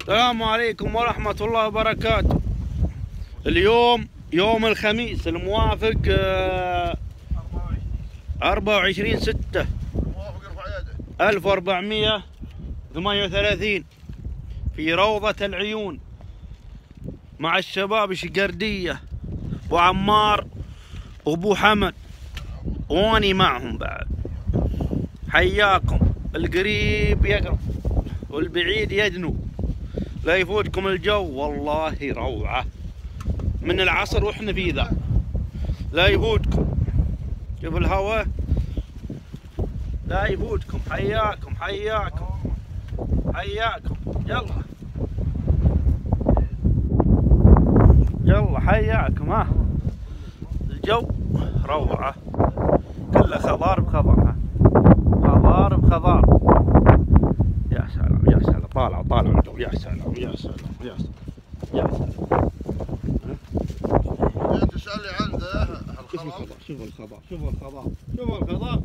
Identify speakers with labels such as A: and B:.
A: السلام عليكم ورحمة الله وبركاته. اليوم يوم الخميس الموافق 24/6/1438 في روضة العيون مع الشباب الشقردية ابو عمار وابو حمد واني معهم بعد. حياكم، القريب يقرب والبعيد يدنو، لا يفوتكم الجو، والله روعة من العصر واحنا في ذا، لا يفوتكم. شوف الهواء لا يفوتكم. حياكم حياكم حياكم. يلا يلا حياكم. ها الجو روعة، كله خضار بخضار، خضار بخضار. يا سلام يا سلام، طالع الجو. يا سلام يا سلام يا سلام يا سلام.
B: تسألني عن ذا الخضار.
A: شوف الخضار شوف الخضار شوف الخضار شوف الخضار.